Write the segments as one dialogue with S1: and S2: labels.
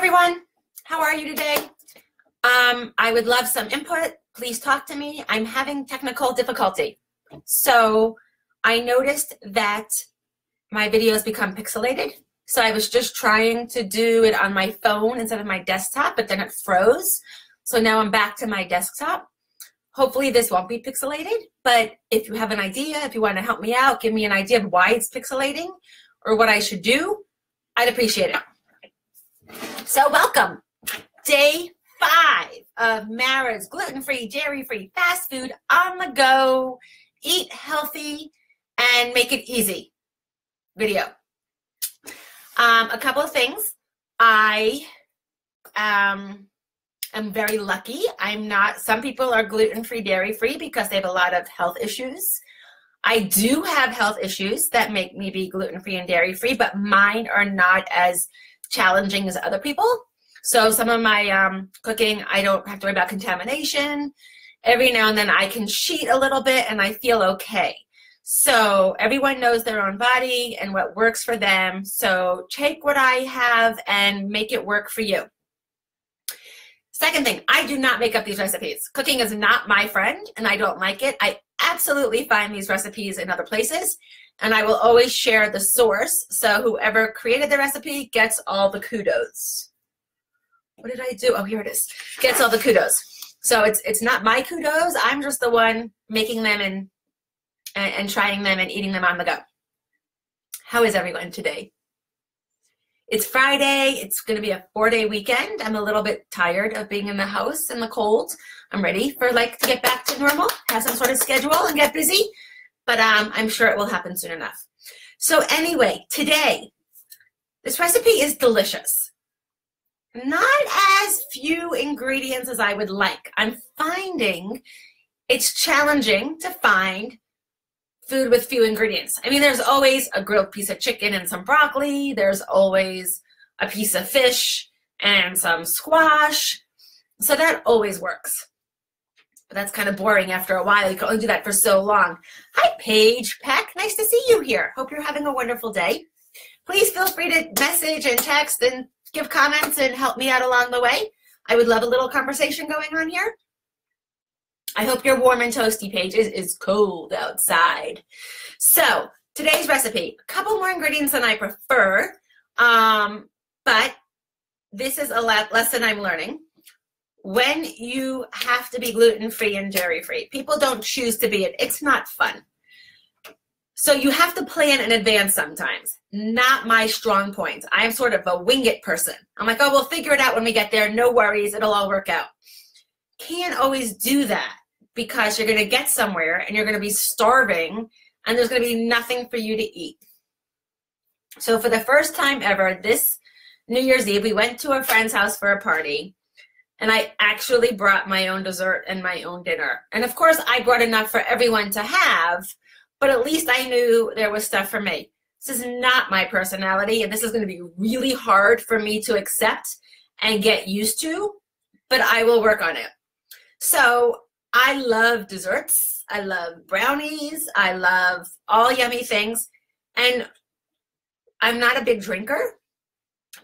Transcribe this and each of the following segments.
S1: everyone. How are you today? I would love some input. Please talk to me. I'm having technical difficulty. So I noticed that my videos become pixelated. So I was just trying to do it on my phone instead of my desktop, but then it froze. So now I'm back to my desktop. Hopefully this won't be pixelated, but if you have an idea, if you want to help me out, give me an idea of why it's pixelating or what I should do, I'd appreciate it. So welcome. Day 5 of Mara's gluten-free, dairy-free, fast food on the go, eat healthy, and make it easy video. A couple of things. I am very lucky. Some people are gluten-free, dairy-free because they have a lot of health issues. I do have health issues that make me be gluten-free and dairy-free, but mine are not as challenging as other people. So some of my cooking, I don't have to worry about contamination. Every now and then I can cheat a little bit and I feel okay. So everyone knows their own body and what works for them. So take what I have and make it work for you. Second thing, I do not make up these recipes. Cooking is not my friend and I don't like it. I absolutely find these recipes in other places and I will always share the source. So whoever created the recipe gets all the kudos. What did I do? Oh, here it is. Gets all the kudos. So it's not my kudos. I'm just the one making them and trying them and eating them on the go. How is everyone today? It's Friday. It's going to be a 4-day weekend. I'm a little bit tired of being in the house in the cold. I'm ready for to get back to normal, have some sort of schedule and get busy, but I'm sure it will happen soon enough. So anyway, today, this recipe is delicious. Not as few ingredients as I would like. I'm finding it's challenging to find food with few ingredients. I mean, there's always a grilled piece of chicken and some broccoli. There's always a piece of fish and some squash. So that always works. But that's kind of boring after a while. You can only do that for so long. Hi, Paige Peck. Nice to see you here. Hope you're having a wonderful day. Please feel free to message and text and give comments and help me out along the way. I would love a little conversation going on here. I hope you're warm and toasty, Paige. It's cold outside. So today's recipe, a couple more ingredients than I prefer, but this is a lesson I'm learning. When you have to be gluten-free and dairy-free, people don't choose to be it. It's not fun. So you have to plan in advance sometimes. Not my strong point. I'm sort of a wing it person. I'm like, oh, we'll figure it out when we get there. No worries. It'll all work out. Can't always do that because you're going to get somewhere and you're going to be starving and there's going to be nothing for you to eat. So for the first time ever, this New Year's Eve, we went to a friend's house for a party and I actually brought my own dessert and my own dinner. And of course, I brought enough for everyone to have, but at least I knew there was stuff for me. This is not my personality, and this is going to be really hard for me to accept and get used to, but I will work on it. So I love desserts. I love brownies. I love all yummy things, and I'm not a big drinker,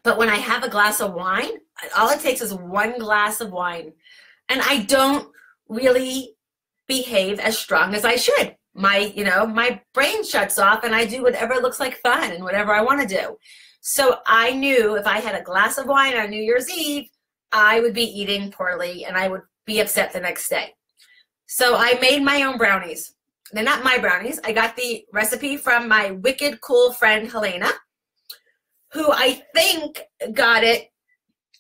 S1: but when I have a glass of wine, all it takes is one glass of wine, and I don't really behave as strong as I should. My brain shuts off and I do whatever looks like fun and whatever I want to do. So I knew if I had a glass of wine on New Year's Eve, I would be eating poorly and I would be upset the next day. So I made my own brownies. They're not my brownies. I got the recipe from my wicked cool friend, Helena, who I think got it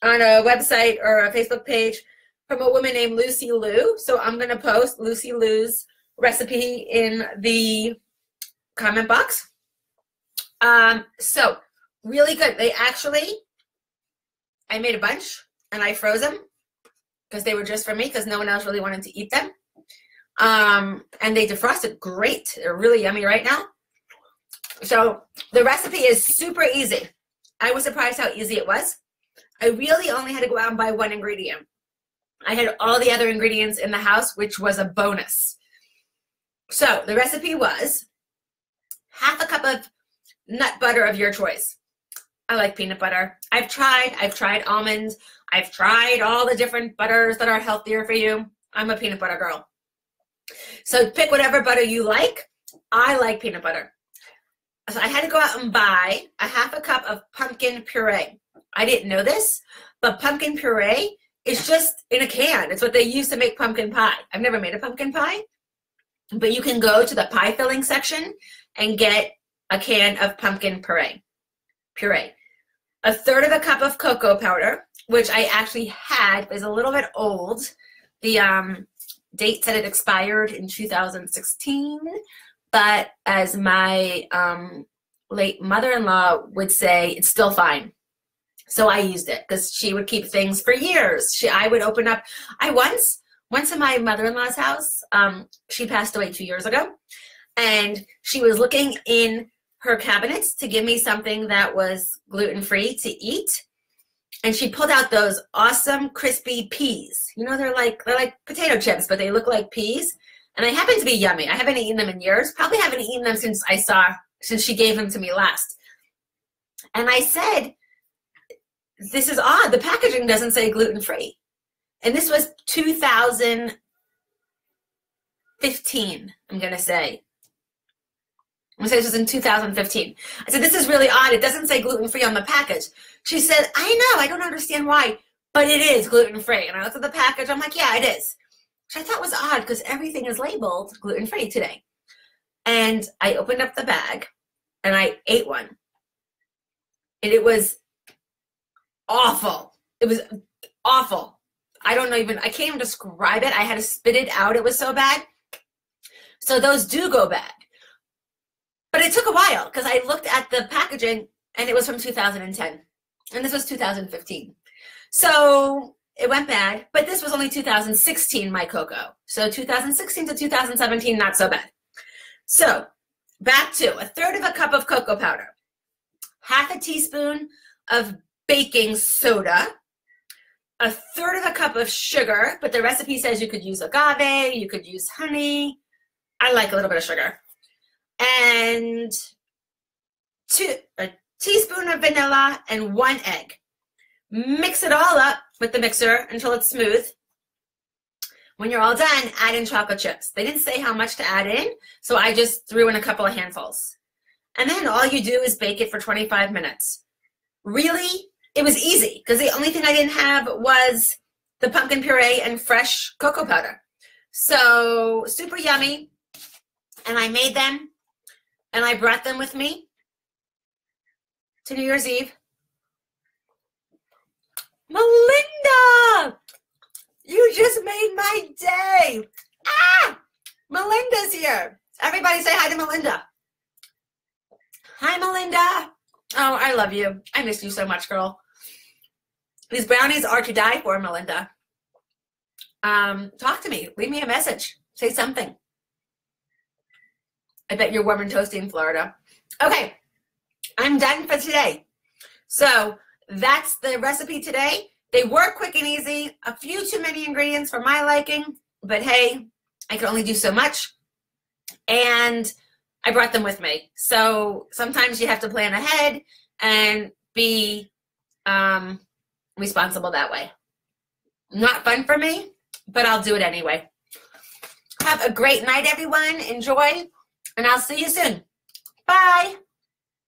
S1: on a website or a Facebook page from a woman named Lucy Liu. So I'm going to post Lucy Liu's recipe in the comment box. So really good. I made a bunch and I froze them because they were just for me because no one else really wanted to eat them. And they defrosted great. They're really yummy right now. So the recipe is super easy. I was surprised how easy it was. I really only had to go out and buy one ingredient. I had all the other ingredients in the house, which was a bonus. So the recipe was half a cup of nut butter of your choice, I like peanut butter. I've tried almonds. I've tried all the different butters that are healthier for you. I'm a peanut butter girl. So pick whatever butter you like. I like peanut butter. So I had to go out and buy a half a cup of pumpkin puree. I didn't know this, but pumpkin puree is just in a can. It's what they use to make pumpkin pie. I've never made a pumpkin pie, but you can go to the pie filling section and get a can of pumpkin puree. A third of a cup of cocoa powder, which I actually had, is a little bit old. The date said it expired in 2016, but as my late mother-in-law would say, it's still fine. So I used it because she would keep things for years. I would open up. I once went to my mother-in-law's house. She passed away 2 years ago, and she was looking in her cabinets to give me something that was gluten-free to eat. And she pulled out those awesome crispy peas. You know, they're like potato chips, but they look like peas. And they happen to be yummy. I haven't eaten them in years. Probably haven't eaten them since she gave them to me last. And I said, this is odd. The packaging doesn't say gluten-free. And this was 2015, I'm going to say. I'm going to say this was in 2015. I said, this is really odd. It doesn't say gluten-free on the package. She said, I know. I don't understand why, but it is gluten-free. And I looked at the package. I'm like, yeah, it is. Which I thought was odd because everything is labeled gluten-free today. And I opened up the bag and I ate one. And it was awful. It was awful. I can't even describe it. I had to spit it out. It was so bad. So those do go bad. But it took a while because I looked at the packaging and it was from 2010. And this was 2015. So it went bad, but this was only 2016, my cocoa. So 2016 to 2017, not so bad. So back to a third of a cup of cocoa powder, half a teaspoon of baking soda, a third of a cup of sugar, but the recipe says you could use agave, you could use honey. I like a little bit of sugar. And a teaspoon of vanilla and 1 egg. Mix it all up with the mixer until it's smooth. When you're all done, add in chocolate chips. They didn't say how much to add in, so I just threw in a couple of handfuls. And then all you do is bake it for 25 minutes. Really, it was easy because the only thing I didn't have was the pumpkin puree and fresh cocoa powder. So super yummy. And I made them and I brought them with me to New Year's Eve. Melinda, you just made my day. Ah, Melinda's here. Everybody say hi to Melinda. Hi, Melinda. Oh, I love you. I miss you so much, girl. These brownies are to die for, Melinda. Talk to me. Leave me a message. Say something. I bet you're warm and toasty in Florida. Okay, I'm done for today. So that's the recipe today. They were quick and easy. A few too many ingredients for my liking, but hey, I could only do so much. And I brought them with me. So sometimes you have to plan ahead and be responsible that way. Not fun for me, but I'll do it anyway. Have a great night, everyone. Enjoy, and I'll see you soon. Bye.